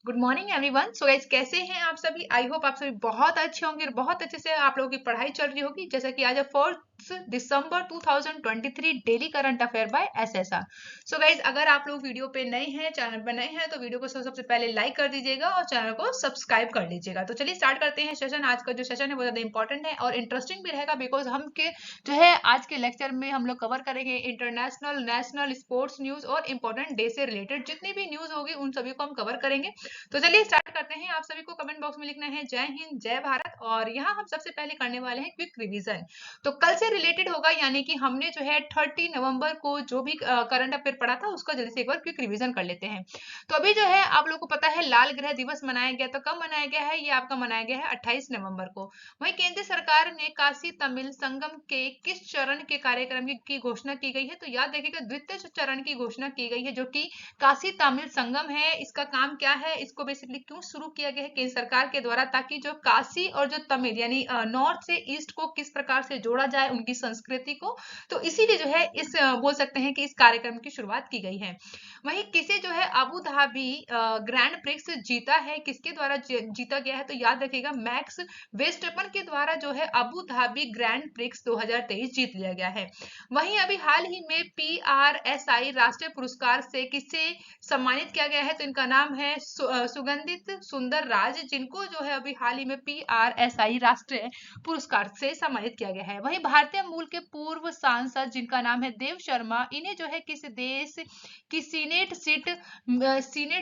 Good morning everyone. So guys, कैसे हैं आप सभी? आई होप आप सभी बहुत अच्छे होंगे और बहुत अच्छे से आप लोगों की पढ़ाई चल रही होगी। जैसा कि आज है 4 दिसंबर 2023, daily current affair by SSR. So guys, अगर आप लोग वीडियो पे नए हैं, चैनल पर नए हैं, तो वीडियो को सबसे पहले लाइक कर दीजिएगा और चैनल को सब्सक्राइब कर लीजिएगा। तो चलिए स्टार्ट करते हैं सेशन। आज का जो सेशन है वो ज्यादा इंपॉर्टेंट है और इंटरेस्टिंग भी रहेगा, बिकॉज हम के जो है आज के लेक्चर में हम लोग कवर करेंगे इंटरनेशनल, नेशनल स्पोर्ट्स न्यूज और इंपॉर्टेंट डे से रिलेटेड जितनी भी न्यूज होगी उन सभी को हम कवर करेंगे। तो चलिए स्टार्ट करते हैं। आप सभी को कमेंट बॉक्स में लिखना है जय हिंद जय भारत, और यहाँ हम सबसे पहले करने वाले हैं क्विक रिवीजन। तो कल से रिलेटेड होगा, यानी कि हमने जो है 30 नवंबर को जो भी करंट अफेयर पढ़ा था उसका जल्दी से एक बार क्विक रिवीजन कर लेते हैं। तो अभी जो है आप लोगों को पता है लाल ग्रह दिवस मनाया गया। तो कब मनाया गया है? ये आपका मनाया गया है 28 नवंबर को। वहीं केंद्र सरकार ने काशी तमिल संगम के किस चरण के कार्यक्रम की घोषणा की गई है? तो याद रखिएगा, द्वितीय चरण की घोषणा की गई है, जो कि काशी तमिल संगम है। इसका काम क्या है, इसको बेसिकली क्यों शुरू किया गया है केंद्र सरकार के द्वारा? ताकि जो काशी और जो तमिल यानी नॉर्थ से ईस्ट को किस प्रकार से जोड़ा जाए, उनकी संस्कृति को। तो इसीलिए जो है इस बोल सकते हैं कि इस कार्यक्रम की शुरुआत की गई है। वहीं किसे जो है अबू धाबी ग्रैंड प्रिक्स जीता है, किसके द्वारा जीता गया है? तो याद रखिएगा, मैक्स वेस्टरपन के द्वारा जो है अबू धाबी ग्रैंड प्रिक्स 2023 जीत लिया गया है। वहीं अभी हाल ही में PRSI राष्ट्रीय पुरस्कार से किसे सम्मानित किया गया है? तो इनका नाम है सुगंधित सुंदर राज, जिनको जो है अभी हाल ही में PRSI राष्ट्रीय पुरस्कार से सम्मानित किया गया है। वहीं भारतीय मूल के पूर्व सांसद जिनका नाम है देव शर्मा, इन्हें जो है किस देश की सीनेट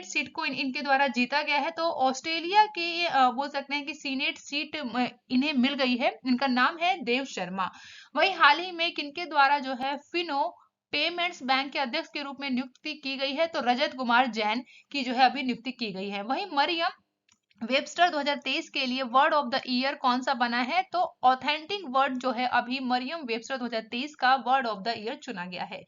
सीट को इनके द्वारा जीता गया है? तो ऑस्ट्रेलिया के बोल सकते हैं कि सीनेट सीट इन्हें मिल गई है। इनका नाम है देव शर्मा। वहीं हाल ही में किनके द्वारा जो है फिनो पेमेंट्स बैंक के अध्यक्ष के रूप में नियुक्ति की गई है? तो रजत कुमार जैन की जो है अभी नियुक्ति की गई है। वहीं मरियम वेबस्टर 2023 के लिए वर्ड ऑफ द ईयर कौन सा बना है? तो ऑथेंटिक वर्ड जो है अभी मरियम वेबस्टर 2023 का वर्ड ऑफ द ईयर चुना गया है।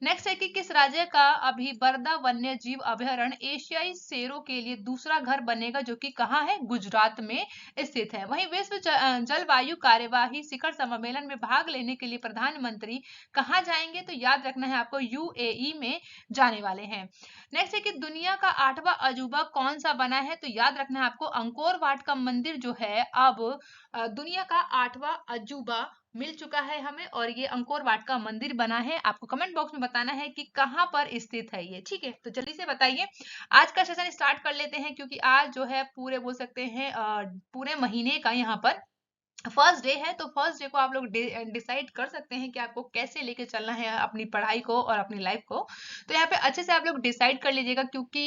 नेक्स्ट है कि किस राज्य का अभी बरदा वन्य जीव अभयारण्य एशियाई शेरों के लिए दूसरा घर बनेगा, जो कि कहाँ है? गुजरात में स्थित है। वहीं विश्व जलवायु कार्यवाही शिखर सम्मेलन में भाग लेने के लिए प्रधानमंत्री कहाँ जाएंगे? तो याद रखना है आपको, UAE में जाने वाले हैं। नेक्स्ट है कि दुनिया का 8वां अजूबा कौन सा बना है? तो याद रखना है आपको, अंकोर वाट का मंदिर जो है अब दुनिया का 8वां अजूबा मिल चुका है हमें, और ये अंकोर वाट का मंदिर बना है। आपको कमेंट बॉक्स में बताना है कि कहाँ पर स्थित है ये, ठीक है? तो जल्दी से बताइए। आज का सेशन स्टार्ट कर लेते हैं, क्योंकि आज जो है पूरे बोल सकते हैं पूरे महीने का यहाँ पर फर्स्ट डे है। तो फर्स्ट डे को आप लोग डिसाइड कर सकते हैं कि आपको कैसे लेके चलना है अपनी पढ़ाई को और अपनी लाइफ को। तो यहाँ पे अच्छे से आप लोग डिसाइड कर लीजिएगा, क्योंकि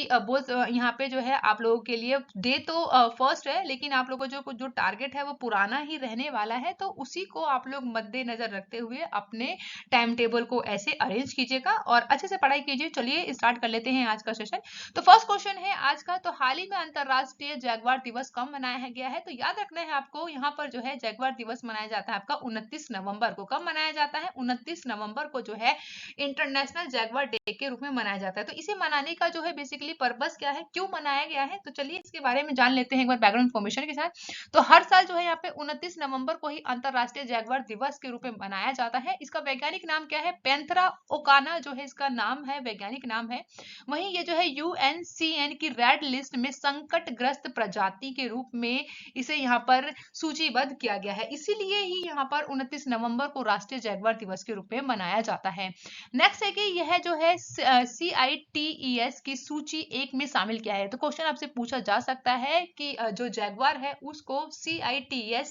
यहाँ पे जो है आप लोगों के लिए डे तो फर्स्ट है, लेकिन आप लोगों को जो टारगेट है वो पुराना ही रहने वाला है। तो उसी को आप लोग मद्देनजर रखते हुए अपने टाइम टेबल को ऐसे अरेंज कीजिएगा और अच्छे से पढ़ाई कीजिए। चलिए स्टार्ट कर लेते हैं आज का सेशन। तो फर्स्ट क्वेश्चन है आज का, तो हाल ही में अंतरराष्ट्रीय जैगवार दिवस कब मनाया गया है? तो याद रखना है आपको, यहाँ पर जो है जैगवार दिवस मनाया जाता है आपका 29 नवंबर को। कब मनाया जाता है? 29 नवंबर को जो है इंटरनेशनल जैगवार डे के रूप में मनाया जाता है। तो इसे मनाने का जो है बेसिकली पर्पस क्या है, क्यों मनाया गया है? तो चलिए इसके बारे में जान लेते हैं एक बार बैकग्राउंड इन्फॉर्मेशन के साथ। तो हर साल जो है यहाँ पे 29 नवंबर को ही अंतरराष्ट्रीय जैगवार दिवस के रूप में मनाया जाता है। इसका वैज्ञानिक नाम क्या है? पैंथेरा ओकाना जो है इसका नाम है, वैज्ञानिक नाम है। वहीं ये जो है UNCN की रेड लिस्ट में संकटग्रस्त प्रजाति के रूप में इसे यहाँ पर सूचीबद्ध किया गया है। इसीलिए ही यहाँ पर 29 नवंबर को राष्ट्रीय जैगवार दिवस के रूप में मनाया जाता है। नेक्स्ट है कि यह जो है CITES की सूची 1 में शामिल किया है। तो क्वेश्चन आपसे पूछा जा सकता है कि जो जैगवार है उसको CITES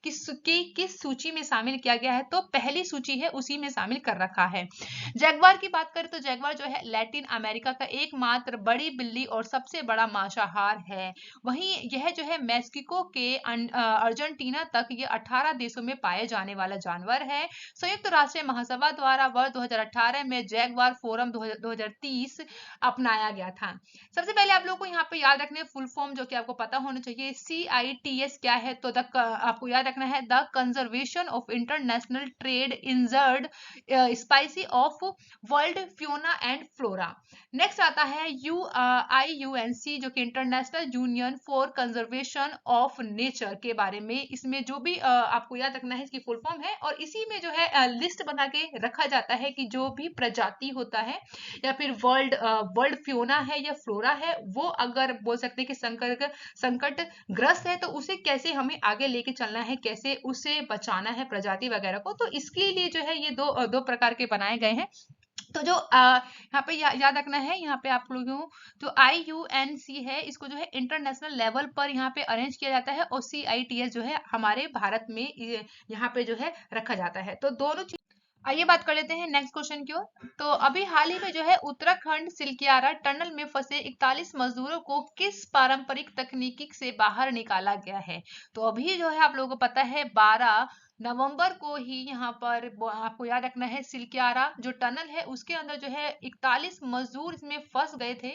की किस सूची में शामिल किया गया है? तो पहली सूची है उसी में शामिल कर रखा है। जैगवार की बात करें तो जैगवार जो है लैटिन अमेरिका का एकमात्र बड़ी बिल्ली और सबसे बड़ा मांसाहार है। वहीं यह जो है मेक्सिको के अर्जेंटीना तक ये 18 देशों में पाए जाने वाला जानवर है। संयुक्त राष्ट्र महासभा द्वारा वर्ष 2018 में जैगवार फोरम 2030 अपनाया गया था। सबसे पहले आप लोगों को यहाँ पे याद रखना फुल फॉर्म, जो कि आपको पता होना चाहिए। CITES क्या है? तो आपको याद रखना है the conservation of international trade injured spicy of world Fiona and flora. Next आता है IUNC, जो कि international union for conservation of nature के बारे में। इसमें जो भी आपको याद रखना है इसकी फुल फॉर्म है, और इसी में जो है लिस्ट बना के रखा जाता है कि जो भी प्रजाति होता है या फिर वर्ल्ड फ्योना है या फ्लोरा है, वो अगर बोल सकते हैं कि संकट ग्रस्त है तो उसे कैसे हमें आगे लेके चलना है, कैसे उसे बचाना है प्रजाति वगैरह को। तो इसके लिए जो है ये दो प्रकार के बनाए गए हैं। तो जो यहाँ पे याद रखना है, यहाँ पे आप लोगों जो IUNC है इसको जो है इंटरनेशनल लेवल पर यहाँ पे अरेंज किया जाता है, और CITS जो है हमारे भारत में यहाँ पे जो है रखा जाता है। तो दोनों चीज, आइए बात कर लेते हैं नेक्स्ट क्वेश्चन की ओर। तो अभी हाल ही में जो है उत्तराखंड सिलकियारा टनल में फंसे 41 मजदूरों को किस पारंपरिक तकनीकी से बाहर निकाला गया है? तो अभी जो है आप लोगों को पता है 12 नवंबर को ही यहाँ पर आपको याद रखना है सिलकियारा जो टनल है उसके अंदर जो है 41 मजदूर इसमें फंस गए थे,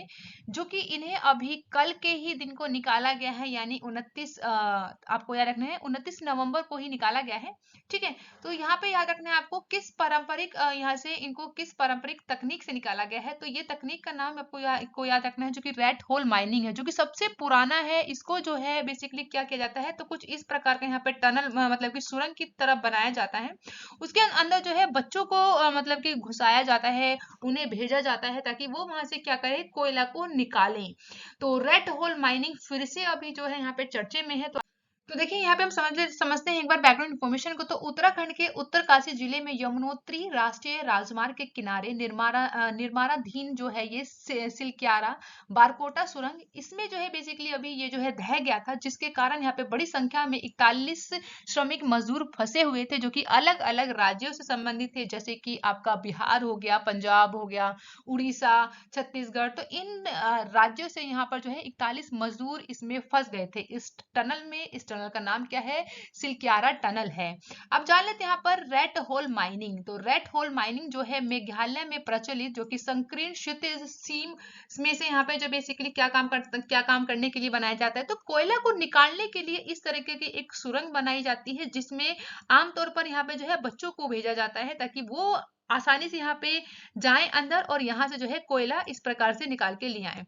जो कि इन्हें अभी कल के ही दिन को निकाला गया है, यानी 29 आपको याद रखना है 29 नवंबर को ही निकाला गया है। ठीक है, तो यहाँ पे याद रखना है आपको किस पारंपरिक यहाँ से इनको किस पारंपरिक तकनीक से निकाला गया है। तो ये तकनीक का नाम आपको याद रखना है, जो कि रेड होल माइनिंग है, जो कि सबसे पुराना है। इसको जो है बेसिकली क्या किया जाता है, तो कुछ इस प्रकार का यहाँ पे टनल मतलब कि सुरंग की तरफ बनाया जाता है, उसके अंदर जो है बच्चों को मतलब कि घुसाया जाता है, उन्हें भेजा जाता है ताकि वो वहां से क्या करे, कोयला को निकालें। तो रेड होल माइनिंग फिर से अभी जो है यहाँ पे चर्चे में है। तो देखिए यहाँ पे हम समझते हैं एक बार बैकग्राउंड इन्फॉर्मेशन को। तो उत्तराखंड के उत्तरकाशी जिले में यमुनोत्री राष्ट्रीय राजमार्ग के किनारे निर्माणाधीन जो है ये सिलक्यारा बारकोटा सुरंग, इसमें जो है बेसिकली अभी ये जो है ढह गया था, जिसके कारण यहाँ पे बड़ी संख्या में 41 श्रमिक मजदूर फंसे हुए थे, जो कि अलग अलग राज्यों से संबंधित थे, जैसे कि आपका बिहार हो गया, पंजाब हो गया, उड़ीसा, छत्तीसगढ़। तो इन राज्यों से यहाँ पर जो है 41 मजदूर इसमें फंस गए थे इस टनल में। इस टनल का नाम क्या है, सिलक्यारा टनल है। अब जान लेते हैं यहाँ पर रेड होल माइनिंग। तो रेड होल माइनिंग जो है मेघालय में प्रचलित, जो कि संकीर्ण क्षितिज सीम में से यहाँ पे जो बेसिकली क्या काम करने के लिए बनाया जाता है, तो कोयला को निकालने के लिए इस तरीके की एक सुरंग बनाई जाती है, जिसमें आमतौर पर यहाँ पे जो है बच्चों को भेजा जाता है ताकि वो आसानी से यहाँ पे जाएं अंदर और यहाँ से जो है कोयला इस प्रकार से निकाल के ले आए।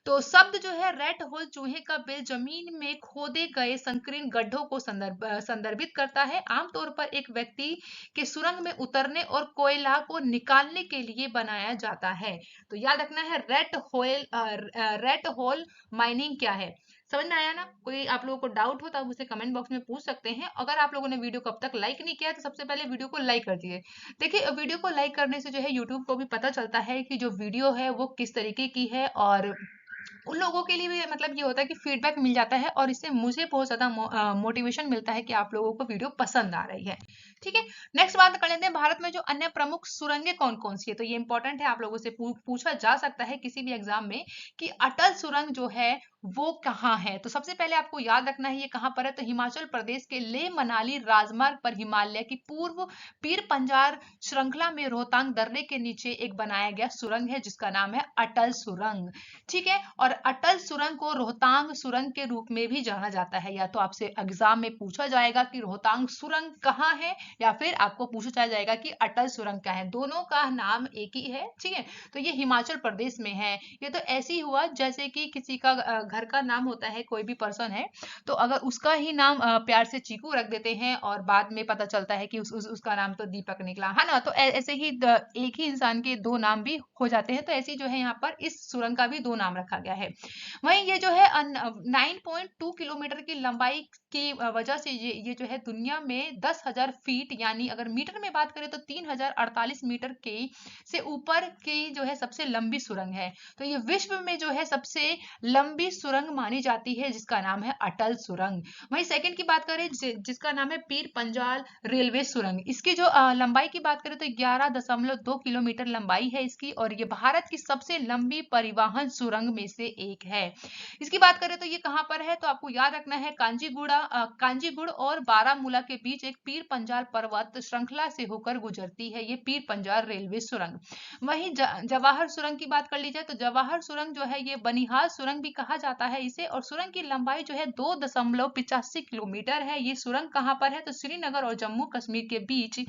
तो शब्द जो है रेड होल चूहे का बिल जमीन में खोदे गए संकीर्ण गड्ढों को संदर्भित करता है, आमतौर पर एक व्यक्ति के सुरंग में उतरने और कोयला को निकालने के लिए बनाया जाता है। तो याद रखना है रेड होल माइनिंग क्या है। समझ में आया ना? कोई आप लोगों को डाउट हो तो आप मुझसे कमेंट बॉक्स में पूछ सकते हैं। अगर आप लोगों ने वीडियो को अब तक लाइक नहीं किया तो सबसे पहले वीडियो को लाइक कर दिए। देखिए वीडियो को लाइक करने से जो है यूट्यूब को भी पता चलता है कि जो वीडियो है वो किस तरीके की है, और उन लोगों के लिए भी मतलब ये होता है कि फीडबैक मिल जाता है, और इससे मुझे बहुत ज्यादा मोटिवेशन मिलता है कि आप लोगों को वीडियो पसंद आ रही है। ठीक है, नेक्स्ट बात कर लेते हैं भारत में जो अन्य प्रमुख सुरंगें कौन कौन सी है। तो ये इंपॉर्टेंट है, आप लोगों से पूछा जा सकता है किसी भी एग्जाम में कि अटल सुरंग जो है वो कहाँ है। तो सबसे पहले आपको याद रखना है ये कहाँ पर है, तो हिमाचल प्रदेश के लेह मनाली राजमार्ग पर हिमालय की पूर्व पीर पंजाल श्रृंखला में रोहतांग दर्रे के नीचे एक बनाया गया सुरंग है, जिसका नाम है अटल सुरंग। ठीक है, और अटल सुरंग को रोहतांग सुरंग के रूप में भी जाना जाता है। या तो आपसे एग्जाम में पूछा जाएगा कि रोहतांग सुरंग कहाँ है, या फिर आपको पूछा जाएगा कि अटल सुरंग क्या है। दोनों का नाम एक ही है। ठीक है, तो ये हिमाचल प्रदेश में है। ये तो ऐसे ही हुआ जैसे कि किसी का घर का नाम होता है, कोई भी पर्सन है तो अगर उसका ही नाम प्यार से चीकू रख देते हैं और बाद में पता चलता है कि उसका नाम तो दीपक निकला है ना। तो ऐसे ही एक ही इंसान के दो नाम भी हो जाते हैं। तो ऐसे जो है यहाँ पर इस सुरंग का भी दो नाम रखा गया है। वहीं ये जो है 9.2 किलोमीटर की लंबाई की वजह से ये जो है दुनिया में 10,000 फीट, यानी अगर मीटर में बात करें तो 3,048 मीटर के से ऊपर की जो है सबसे लंबी सुरंग है। तो ये विश्व में जो है सबसे लंबी सुरंग मानी जाती है, जिसका नाम है अटल सुरंग। वहीं सेकंड की बात करें जिसका नाम है पीर पंजाल रेलवे सुरंग, इसकी जो लंबाई की बात करें तो 11.2 किलोमीटर लंबाई है इसकी, और ये भारत की सबसे लंबी परिवहन सुरंग में से एक है। इसकी बात करें तो ये कहां पर है, तो आपको याद रखना है कांजीगुड़ और बारामूला के बीच एक पीर पंजाल पर्वत श्रृंखला से होकर गुजरती है ये पीर पंजाल रेलवे सुरंग। वहीं जवाहर सुरंग की बात कर ली जाए तो जवाहर सुरंग जो है ये बनिहाल सुरंग भी कहा जाता है इसे, और सुरंग की लंबाई जो है 2.85 किलोमीटर है। ये सुरंग कहां पर है, तो श्रीनगर और जम्मू कश्मीर के बीच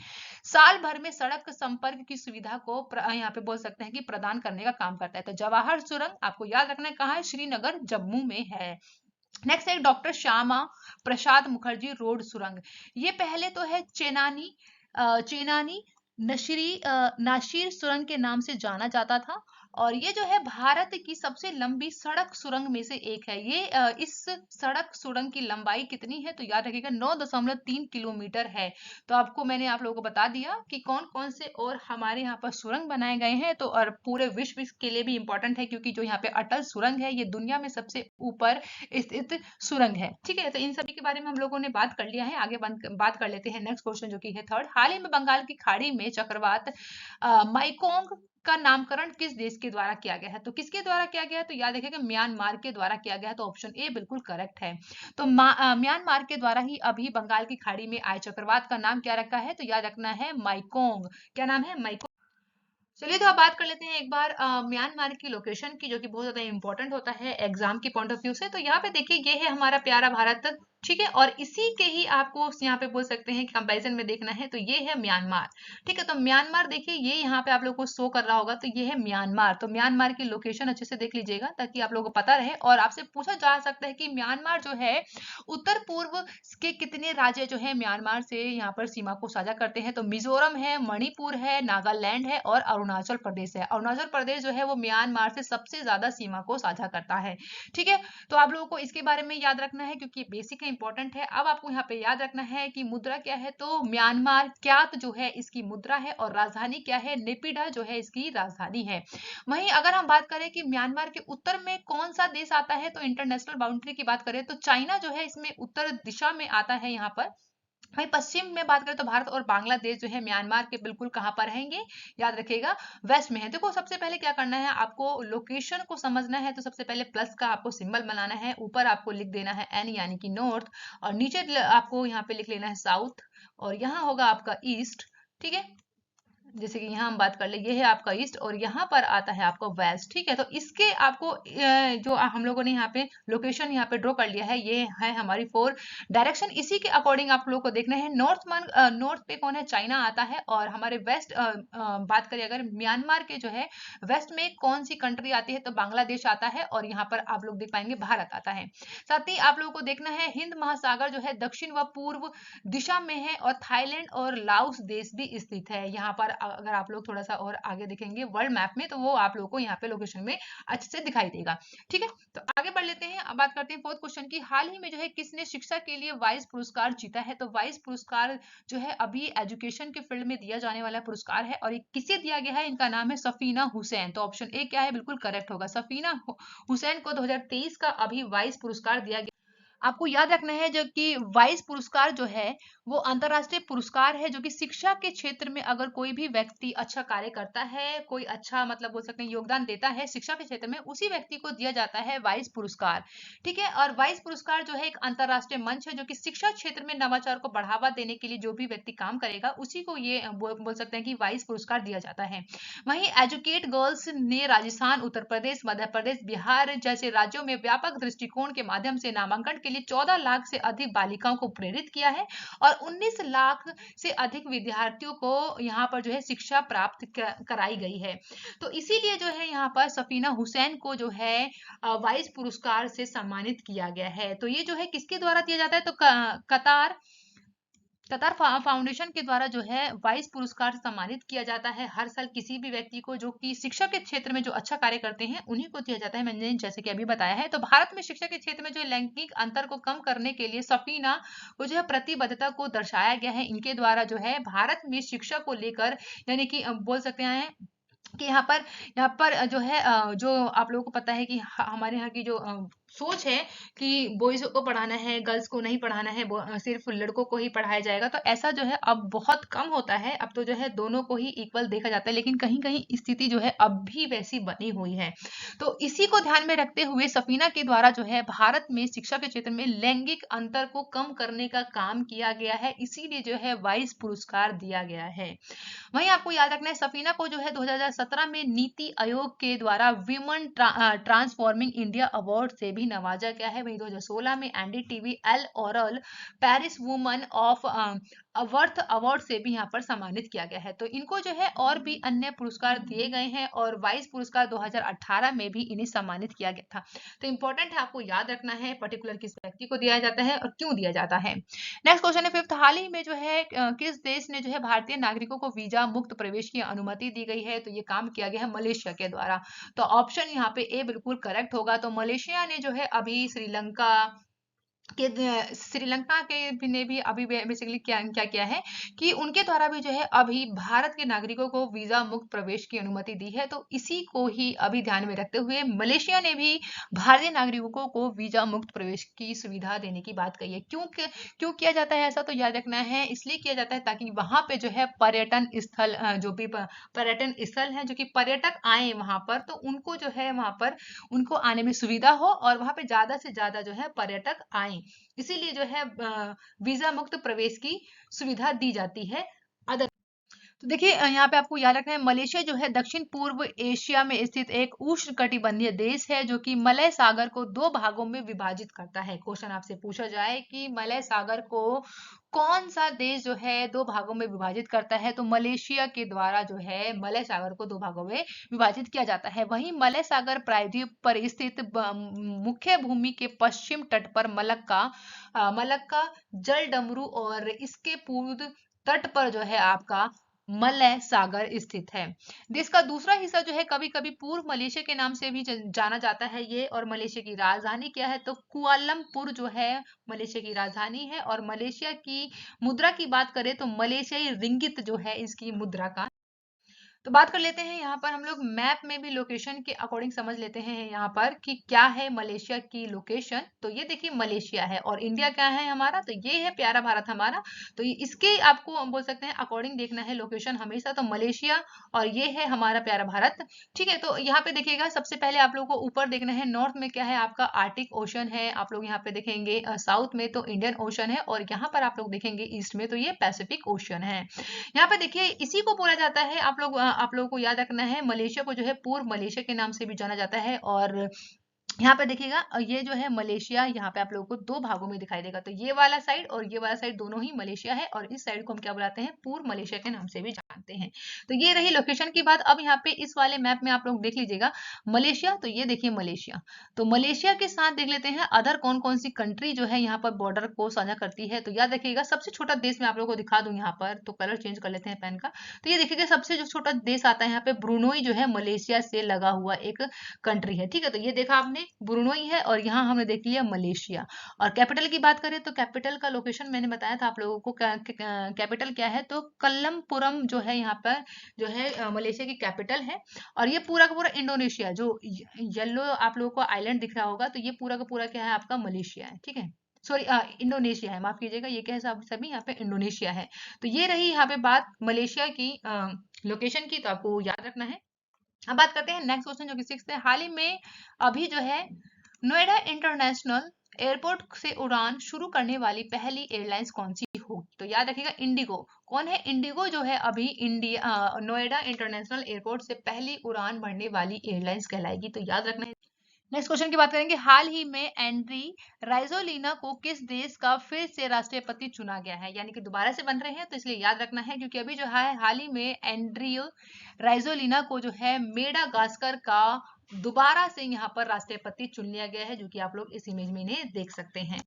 साल भर में सड़क संपर्क की सुविधा को यहाँ पे बोल सकते हैं कि प्रदान करने का काम करता है। तो जवाहर सुरंग आपको याद रखना है कहाँ है, श्रीनगर जम्मू में है। नेक्स्ट है डॉक्टर श्यामा प्रसाद मुखर्जी रोड सुरंग। ये पहले तो है चेनानी नासिर सुरंग के नाम से जाना जाता था, और ये जो है भारत की सबसे लंबी सड़क सुरंग में से एक है। ये इस सड़क सुरंग की लंबाई कितनी है, तो याद रखिएगा 9.3 किलोमीटर है। तो आपको मैंने आप लोगों को बता दिया कि कौन कौन से और हमारे यहाँ पर सुरंग बनाए गए हैं। तो और पूरे विश्व के लिए भी इंपॉर्टेंट है, क्योंकि जो यहाँ पे अटल सुरंग है ये दुनिया में सबसे ऊपर स्थित सुरंग है। ठीक है, तो इन सभी के बारे में हम लोगों ने बात कर लिया है। आगे बात कर लेते हैं नेक्स्ट क्वेश्चन जो कि है थर्ड। हाल ही में बंगाल की खाड़ी में चक्रवात माइकोंग का नामकरण किस देश के द्वारा किया गया है? तो किसके द्वारा किया गया है, तो याद रखिएगा म्यांमार के द्वारा किया गया है। तो ऑप्शन ए बिल्कुल करेक्ट है। तो म्यांमार के द्वारा ही अभी बंगाल की खाड़ी में आए चक्रवात का नाम क्या रखा है, तो याद रखना है माइकोंग। क्या नाम है? माइकोंग। चलिए, तो अब बात कर लेते हैं एक बार म्यांमार की लोकेशन की, जो कि बहुत ज्यादा इंपॉर्टेंट होता है एग्जाम के पॉइंट ऑफ व्यू से। तो यहाँ पे देखिए, ये है हमारा प्यारा भारत। ठीक है, और इसी के ही आपको यहाँ पे बोल सकते हैं कि कंपैरिजन में देखना है, तो ये है म्यांमार। ठीक है, तो म्यांमार देखिए, ये यहाँ पे आप लोगों को शो कर रहा होगा, तो ये है म्यांमार। तो म्यांमार की लोकेशन अच्छे से देख लीजिएगा, ताकि आप लोगों को पता रहे। और आपसे पूछा जा सकता है कि म्यांमार जो है उत्तर पूर्व के कितने राज्य जो है म्यांमार से यहाँ पर सीमा को साझा करते हैं। तो मिजोरम है, मणिपुर है, नागालैंड है और अरुणाचल प्रदेश है। अरुणाचल प्रदेश जो है वो म्यांमार से सबसे ज्यादा सीमा को साझा करता है। ठीक है, तो आप लोगों को इसके बारे में याद रखना है, क्योंकि बेसिक है, इंपॉर्टेंट है। अब आपको यहाँ पे याद रखना है कि मुद्रा क्या है, तो म्यांमार क्यात जो है इसकी मुद्रा है, और राजधानी क्या है, नेपिडा जो है इसकी राजधानी है। वहीं अगर हम बात करें कि म्यांमार के उत्तर में कौन सा देश आता है, तो इंटरनेशनल बाउंड्री की बात करें तो चाइना जो है इसमें उत्तर दिशा में आता है यहाँ पर। वहीं पश्चिम में बात करें तो भारत और बांग्लादेश जो है म्यांमार के बिल्कुल कहाँ पर रहेंगे, याद रखिएगा वेस्ट में है। देखो, सबसे पहले क्या करना है, आपको लोकेशन को समझना है। तो सबसे पहले प्लस का आपको सिंबल बनाना है, ऊपर आपको लिख देना है एन यानी कि नॉर्थ, और नीचे आपको यहाँ पे लिख लेना है साउथ, और यहाँ होगा आपका ईस्ट। ठीक है, जैसे कि यहाँ हम बात कर ले, ये है आपका ईस्ट और यहाँ पर आता है आपका वेस्ट। ठीक है, तो इसके आपको जो हम लोगों ने यहाँ पे लोकेशन यहाँ पे ड्रॉ कर लिया है, ये है हमारी 4 डायरेक्शन। इसी के अकॉर्डिंग आप लोगों को देखना है। नॉर्थ पे कौन है, चाइना आता है। और हमारे वेस्ट बात करें अगर म्यांमार के जो है वेस्ट में कौन सी कंट्री आती है, तो बांग्लादेश आता है, और यहाँ पर आप लोग देख पाएंगे भारत आता है। साथ ही आप लोगों को देखना है हिंद महासागर जो है दक्षिण व पूर्व दिशा में है, और थाईलैंड और लाओस देश भी स्थित है यहाँ पर। अगर आप लोग थोड़ा सा और आगे देखेंगे वर्ल्ड मैप में, तो वो आप लोगों को यहाँ पे लोकेशन में अच्छे से दिखाई देगा। ठीक है, तो आगे बढ़ लेते हैं। अब बात करते हैं फोर्थ क्वेश्चन की। हाल ही में जो है किसने शिक्षा के लिए वाइस पुरस्कार जीता है, तो वाइस पुरस्कार जो है अभी एजुकेशन के फील्ड में दिया जाने वाला पुरस्कार है, और ये किसे दिया गया है, इनका नाम है सफीना हुसैन। तो ऑप्शन ए क्या है, बिल्कुल करेक्ट होगा। सफीना हुसैन को 2023 का अभी वाइस पुरस्कार दिया गया। आपको याद रखना है जो कि वाइस पुरस्कार जो है वो अंतरराष्ट्रीय पुरस्कार है, जो कि शिक्षा के क्षेत्र में अगर कोई भी व्यक्ति अच्छा कार्य करता है, कोई अच्छा मतलब बोल सकते हैं योगदान देता है शिक्षा के क्षेत्र में, उसी व्यक्ति को दिया जाता है वाइस पुरस्कार। ठीक है, और वाइस पुरस्कार जो है एक अंतरराष्ट्रीय मंच है, जो कि शिक्षा क्षेत्र में नवाचार को बढ़ावा देने के लिए जो भी व्यक्ति काम करेगा उसी को ये बोल सकते हैं कि वाइस पुरस्कार दिया जाता है। वहीं एजुकेट गर्ल्स ने राजस्थान, उत्तर प्रदेश, मध्य प्रदेश, बिहार जैसे राज्यों में व्यापक दृष्टिकोण के माध्यम से नामांकन के लिए 14 लाख से अधिक बालिकाओं को प्रेरित किया है, और 19 लाख से अधिक विद्यार्थियों को यहाँ पर जो है शिक्षा प्राप्त कराई गई है। तो इसीलिए जो है यहाँ पर सफीना हुसैन को जो है वाइस पुरस्कार से सम्मानित किया गया है। तो ये जो है किसके द्वारा दिया जाता है, तो कतार फाउंडेशन के द्वारा जो है वाइस पुरस्कार सम्मानित किया जाता है हर साल किसी भी व्यक्ति को जो कि शिक्षा के क्षेत्र में जो अच्छा कार्य करते हैं उन्हीं को दिया जाता है। मैंने जैसे कि अभी बताया है। तो भारत में शिक्षा के क्षेत्र में जो लैंगिक अंतर को कम करने के लिए सफीना को जो है प्रतिबद्धता को दर्शाया गया है। इनके द्वारा जो है भारत में शिक्षा को लेकर यानी कि बोल सकते हैं कि यहाँ पर जो है जो आप लोगों को पता है कि हमारे यहाँ की जो सोच है कि बॉयज को पढ़ाना है, गर्ल्स को नहीं पढ़ाना है, सिर्फ लड़कों को ही पढ़ाया जाएगा, तो ऐसा जो है अब बहुत कम होता है। अब तो जो है दोनों को ही इक्वल देखा जाता है, लेकिन कहीं कहीं स्थिति जो है अब भी वैसी बनी हुई है। तो इसी को ध्यान में रखते हुए सफीना के द्वारा जो है भारत में शिक्षा के क्षेत्र में लैंगिक अंतर को कम करने का काम किया गया है, इसीलिए जो है वाइस पुरस्कार दिया गया है। वहीं आपको याद रखना है सफीना को जो है 2017 में नीति आयोग के द्वारा विमन ट्रांसफॉर्मिंग इंडिया अवार्ड से भी नवाजा गया है। वहीं 2016 में NDTV L oral Paris woman of worth award से भी यहाँ पर सम्मानित किया गया है। तो इनको जो है और भी अन्य पुरस्कार दिए गए हैं और वाइस पुरस्कार 2018 में भी इन्हें सम्मानित किया गया था। तो इंपॉर्टेंट है, आपको याद रखना है पर्टिकुलर किस व्यक्ति को दिया जाता है और क्यों दिया जाता है। नेक्स्ट क्वेश्चन है फिफ्थ, हाल ही में जो है किस देश ने जो है भारतीय नागरिकों को वीजा मुक्त प्रवेश की अनुमति दी गई है? तो ये काम किया गया है मलेशिया के द्वारा। तो ऑप्शन यहाँ पे ए बिल्कुल करेक्ट होगा। तो मलेशिया ने जो है अभी श्रीलंका के भी ने भी अभी बेसिकली क्या क्या किया है कि उनके द्वारा भी जो है अभी भारत के नागरिकों को वीजा मुक्त प्रवेश की अनुमति दी है। तो इसी को ही अभी ध्यान में रखते हुए मलेशिया ने भी भारतीय नागरिकों को वीजा मुक्त प्रवेश की सुविधा देने की बात कही है। क्यों किया जाता है ऐसा? तो याद रखना है, इसलिए किया जाता है ताकि वहां पे जो है पर्यटन स्थल जो भी पर्यटन स्थल है जो कि पर्यटक आए वहां पर, तो उनको जो है वहां पर उनको आने में सुविधा हो और वहां पे ज्यादा से ज्यादा जो है पर्यटक आए, इसीलिए जो है वीजा मुक्त प्रवेश की सुविधा दी जाती है। अदर तो देखिए यहाँ पे आपको याद रखना है मलेशिया जो है दक्षिण पूर्व एशिया में स्थित एक उष्णकटिबंधीय देश है जो कि मलय सागर को दो भागों में विभाजित करता है। क्वेश्चन आपसे पूछा जाए कि मलय सागर को कौन सा देश जो है दो भागों में विभाजित करता है, तो मलेशिया के द्वारा जो है मलय सागर को दो भागों में विभाजित किया जाता है। वहीं मलय सागर प्रायद्वीप पर स्थित मुख्य भूमि के पश्चिम तट पर मलक्का जल डमरू और इसके पूर्व तट पर जो है आपका मलय सागर स्थित है। देश का दूसरा हिस्सा जो है कभी कभी पूर्व मलेशिया के नाम से भी जाना जाता है ये। और मलेशिया की राजधानी क्या है? तो कुआलमपुर जो है मलेशिया की राजधानी है। और मलेशिया की मुद्रा की बात करें तो मलेशियाई रिंगित जो है इसकी मुद्रा का। तो बात कर लेते हैं यहाँ पर हम लोग मैप में भी लोकेशन के अकॉर्डिंग समझ लेते हैं यहाँ पर कि क्या है मलेशिया की लोकेशन। तो ये देखिए मलेशिया है और इंडिया क्या है हमारा, तो ये है प्यारा भारत हमारा। तो इसके आपको हम बोल सकते हैं अकॉर्डिंग देखना है लोकेशन हमेशा, तो मलेशिया और ये है हमारा प्यारा भारत। ठीक है, तो यहाँ पे देखिएगा सबसे पहले आप लोगों को ऊपर देखना है, नॉर्थ में क्या है आपका आर्टिक ओशन है, आप लोग यहाँ पे देखेंगे साउथ में तो इंडियन ओशन है और यहाँ पर आप लोग देखेंगे ईस्ट में तो ये पैसिफिक ओशन है। यहाँ पे देखिए इसी को बोला जाता है, आप लोगों को याद रखना है मलेशिया को जो है पूर्व मलेशिया के नाम से भी जाना जाता है। और यहाँ पे देखिएगा ये जो है मलेशिया यहाँ पे आप लोगों को दो भागों में दिखाई देगा, तो ये वाला साइड और ये वाला साइड दोनों ही मलेशिया है और इस साइड को हम क्या बुलाते हैं? पूर्व मलेशिया के नाम से भी जानते हैं। तो ये रही लोकेशन की बात। अब यहाँ पे इस वाले मैप में आप लोग देख लीजिएगा मलेशिया, तो ये देखिए मलेशिया। तो मलेशिया के साथ देख लेते हैं अदर कौन कौन सी कंट्री जो है यहाँ पर बॉर्डर को साझा करती है। तो याद रखिएगा सबसे छोटा देश मैं आप लोगों को दिखा दूं यहाँ पर, तो कलर चेंज कर लेते हैं पेन का। तो ये देखिएगा सबसे जो छोटा देश आता है यहाँ पे ब्रुनोई जो है मलेशिया से लगा हुआ एक कंट्री है। ठीक है, तो ये देखा आपने ब्रुनोई है और यहाँ हमने देख लिया मलेशिया। और कैपिटल की बात करें तो कैपिटल का लोकेशन मैंने बताया था आप लोगों को, कैपिटल क्या है? तो कल्लमपुरम जो है यहाँ पर जो है मलेशिया की कैपिटल है। और ये पूरा का पूरा इंडोनेशिया जो येलो आप लोगों को आइलैंड दिख रहा होगा, तो ये पूरा का पूरा क्या है आपका मलेशिया है। ठीक है, सॉरी इंडोनेशिया है, माफ कीजिएगा, ये क्या है सभी यहाँ पे इंडोनेशिया है। तो ये रही यहाँ पे बात मलेशिया की लोकेशन की, तो आपको याद रखना है। अब बात करते हैं नेक्स्ट क्वेश्चन जो कि 6 है, हाल ही में अभी जो है नोएडा इंटरनेशनल एयरपोर्ट से उड़ान शुरू करने वाली पहली एयरलाइंस कौन सी होगी? तो याद रखिएगा इंडिगो। कौन है? इंडिगो जो है अभी इंडिया नोएडा इंटरनेशनल एयरपोर्ट से पहली उड़ान भरने वाली एयरलाइंस कहलाएगी। तो याद रखना है। नेक्स्ट क्वेश्चन की बात करेंगे, हाल ही में एंड्री राइजोलिना को किस देश का फिर से राष्ट्रपति चुना गया है? यानी कि दोबारा से बन रहे हैं, तो इसलिए याद रखना है क्योंकि अभी जो है हाल ही में एंड्रियो राइजोलिना को जो है मेडागास्कर का दोबारा से यहाँ पर राष्ट्रपति चुन लिया गया है, जो कि आप लोग इस इमेज में इन्हें देख सकते हैं।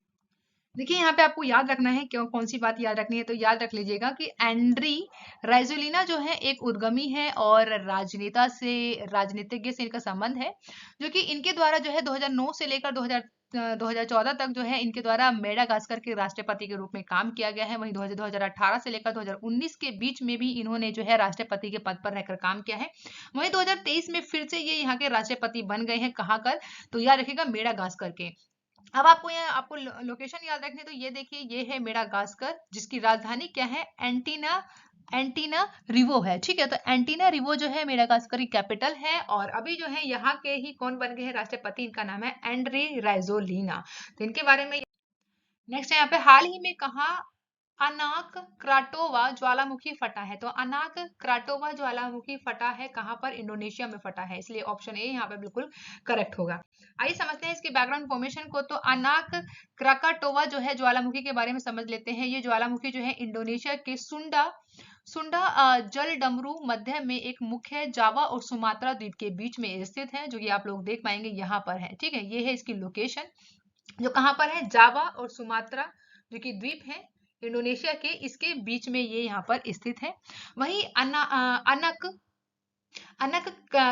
देखिए यहाँ पे आपको याद रखना है क्यों, कौन सी बात याद रखनी है, तो याद रख लीजिएगा कि एंड्री राइजोलिना जो है एक उद्यमी है और राजनीतिज्ञ से इनका संबंध है, जो कि इनके द्वारा जो है 2009 से लेकर 2014 तक जो है इनके द्वारा मेडागास्कर के राष्ट्रपति के रूप में काम किया गया है। वहीं 2018 से लेकर 2019 के बीच में भी इन्होंने जो है राष्ट्रपति के पद पर रहकर काम किया है। वहीं 2023 में फिर से ये यहाँ के राष्ट्रपति बन गए हैं, कहाँ कर? तो याद रखिएगा मेडागास्कर के। अब आपको लोकेशन याद रखनी है, तो ये देखिए ये है मेडागास्कर, जिसकी राजधानी क्या है? एंटीना रिवो है। ठीक है, तो एंटीना रिवो जो है मेडागास्कर की कैपिटल है और अभी जो है यहाँ के ही कौन बन गए हैं राष्ट्रपति, इनका नाम है एंड्री राइजोलिना। तो इनके बारे में नेक्स्ट है यहाँ पे, हाल ही में कहा अनाक क्राटोवा ज्वालामुखी फटा है। तो अनाक क्राटोवा ज्वालामुखी फटा है कहाँ पर? इंडोनेशिया में फटा है, इसलिए ऑप्शन ए यहाँ पे बिल्कुल करेक्ट होगा। आइए समझते हैं इसके बैकग्राउंड फॉर्मेशन को। तो अनाक क्राकाटोवा जो है ज्वालामुखी के बारे में समझ लेते हैं। ये ज्वालामुखी जो है इंडोनेशिया के सुंडा सुंडा जल डमरू मध्य में एक मुख्य जावा और सुमात्रा द्वीप के बीच में स्थित है, जो कि आप लोग देख पाएंगे यहाँ पर है। ठीक है, ये है इसकी लोकेशन, जो कहाँ पर है? जावा और सुमात्रा जो कि द्वीप है इंडोनेशिया के, इसके बीच में ये यहाँ पर स्थित है। वहीं अनक अनक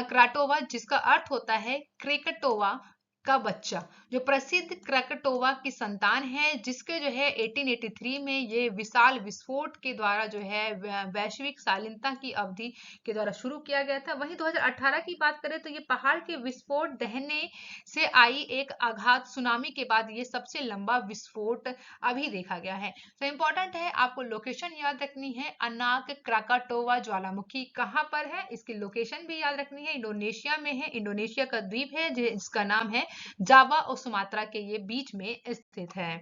क्राटोवा, जिसका अर्थ होता है क्रेकटोवा का बच्चा, जो प्रसिद्ध क्रेकटोवा की संतान है, जिसके जो है 1883 में ये विशाल विस्फोट के द्वारा जो है वैश्विक शालीनता की अवधि के द्वारा शुरू किया गया था। वहीं 2018 की बात करें तो ये पहाड़ के विस्फोट दहने से आई एक आघात सुनामी के बाद ये सबसे लंबा विस्फोट अभी देखा गया है। तो इम्पोर्टेंट है, आपको लोकेशन याद रखनी है। अनाक क्राकाटोवा ज्वालामुखी कहाँ पर है, इसकी लोकेशन भी याद रखनी है। इंडोनेशिया में है, इंडोनेशिया का द्वीप है जिसका नाम है जावा और सुमात्रा के ये बीच में स्थित है।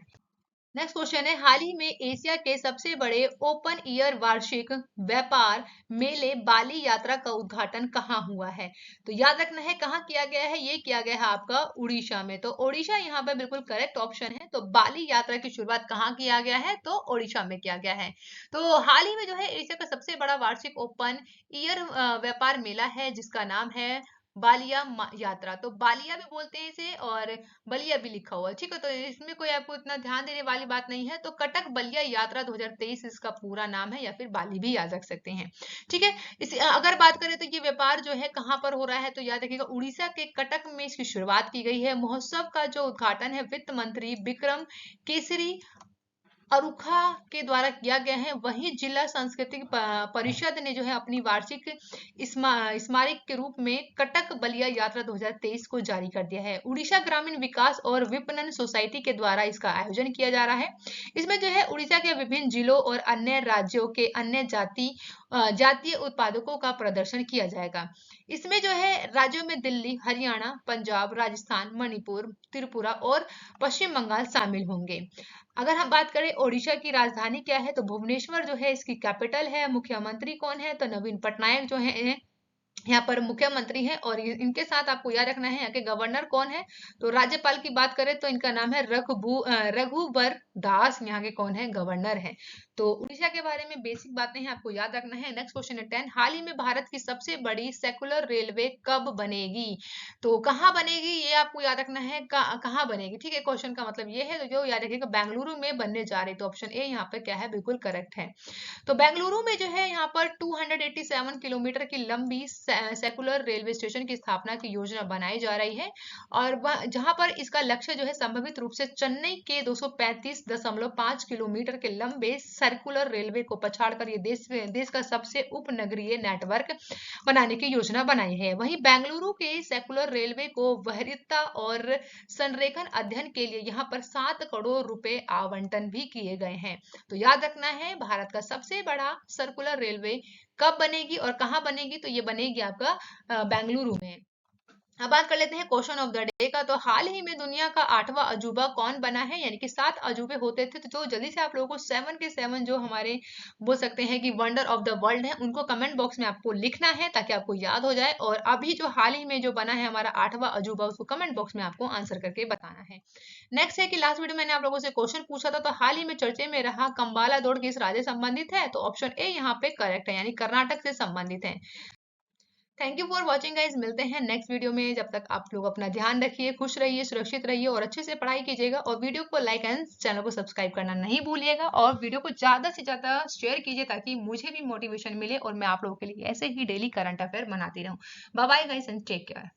नेक्स्ट क्वेश्चन है, हाल ही में एशिया के सबसे बड़े ओपन ईयर वार्षिक व्यापार मेले बाली यात्रा का उद्घाटन कहाँ हुआ है? तो याद रखना है कहाँ किया गया है, ये किया गया है आपका उड़ीसा में। तो उड़ीसा यहाँ पे बिल्कुल करेक्ट ऑप्शन है। तो बाली यात्रा की शुरुआत कहाँ किया गया है? तो उड़ीसा में किया गया है। तो हाल ही में जो है एशिया का सबसे बड़ा वार्षिक ओपन ईयर व्यापार मेला है, जिसका नाम है बालिया यात्रा। तो बालिया भी बोलते हैं इसे और बलिया भी लिखा हुआ है। ठीक है, तो इसमें कोई आपको इतना ध्यान देने वाली बात नहीं है। तो कटक बलिया यात्रा 2023 इसका पूरा नाम है, या फिर बाली भी याद रख सकते हैं। ठीक है, इस अगर बात करें तो ये व्यापार जो है कहाँ पर हो रहा है, तो याद रखिएगा उड़ीसा के कटक में इसकी शुरुआत की गई है। महोत्सव का जो उद्घाटन है वित्त मंत्री विक्रम केसरी अरुखा के द्वारा किया गया है। वहीं जिला सांस्कृतिक परिषद ने जो है अपनी वार्षिक स्मारक के रूप में कटक बलिया यात्रा 2023 को जारी कर दिया है। उड़ीसा ग्रामीण विकास और विपणन सोसाइटी के द्वारा इसका आयोजन किया जा रहा है। इसमें जो है उड़ीसा के विभिन्न जिलों और अन्य राज्यों के अन्य जातीय उत्पादकों का प्रदर्शन किया जाएगा। इसमें जो है राज्यों में दिल्ली, हरियाणा, पंजाब, राजस्थान, मणिपुर, त्रिपुरा और पश्चिम बंगाल शामिल होंगे। अगर हम बात करें ओडिशा की राजधानी क्या है, तो भुवनेश्वर जो है इसकी कैपिटल है। मुख्यमंत्री कौन है? तो नवीन पटनायक जो है यहाँ पर मुख्यमंत्री हैं। और इनके साथ आपको याद रखना है यहाँ के गवर्नर कौन है। तो राज्यपाल की बात करें तो इनका नाम है रघुबर दास, यहाँ के कौन है? गवर्नर है। तो उड़ीसा के बारे में बेसिक बातें हैं, आपको याद रखना है। नेक्स्ट क्वेश्चन है 10, हाल ही में भारत की सबसे बड़ी सेकुलर रेलवे कब बनेगी? तो कहाँ बनेगी ये आपको याद रखना है, कहाँ बनेगी। ठीक है, क्वेश्चन का मतलब ये है, तो जो याद रखिएगा बेंगलुरु में बनने जा रही। तो ऑप्शन ए यहाँ पे क्या है? बिल्कुल करेक्ट है। तो बेंगलुरु में जो है यहाँ पर 287 किलोमीटर की लंबी सेकुलर रेलवे स्टेशन की स्थापना की योजना बनाई जा रही है। और जहां पर इसका लक्ष्य जो है संभावित रूप से चेन्नई के 235.5 किलोमीटर के लंबे सर्कुलर रेलवे को पछाड़कर ये देश का सबसे उपनगरीय नेटवर्क बनाने की योजना बनाई है। वहीं बेंगलुरु के सेकुलर रेलवे को वरीयता और संरेखन अध्ययन के लिए यहाँ पर 7 करोड़ रुपए आवंटन भी किए गए हैं। तो याद रखना है, भारत का सबसे बड़ा सर्कुलर रेलवे कब बनेगी और कहाँ बनेगी? तो ये बनेगी आपका बेंगलुरु में। अब बात कर लेते हैं क्वेश्चन ऑफ द डे का। तो हाल ही में दुनिया का 8वां अजूबा कौन बना है? यानी कि 7 अजूबे होते थे, तो जो जल्दी से आप लोगों को 7 के 7 जो हमारे बोल सकते हैं कि वंडर ऑफ द वर्ल्ड है, उनको कमेंट बॉक्स में आपको लिखना है ताकि आपको याद हो जाए। और अभी जो हाल ही में जो बना है हमारा 8वां अजूबा, उसको कमेंट बॉक्स में आपको आंसर करके बताना है। नेक्स्ट है कि लास्ट वीडियो मैंने आप लोगों से क्वेश्चन पूछा था, तो हाल ही में चर्चे में रहा कंबाला दौड़ किस राज्य से संबंधित है? तो ऑप्शन ए यहाँ पे करेक्ट है, यानी कर्नाटक से संबंधित है। Thank you for watching guys, मिलते हैं नेक्स्ट वीडियो में। जब तक आप लोग अपना ध्यान रखिए, खुश रहिए, सुरक्षित रहिए और अच्छे से पढ़ाई कीजिएगा। और वीडियो को लाइक एंड चैनल को सब्सक्राइब करना नहीं भूलिएगा। और वीडियो को ज्यादा से ज्यादा शेयर कीजिए ताकि मुझे भी मोटिवेशन मिले और मैं आप लोगों के लिए ऐसे ही डेली करंट अफेयर बनाती रहूँ। Bye bye guys and take care.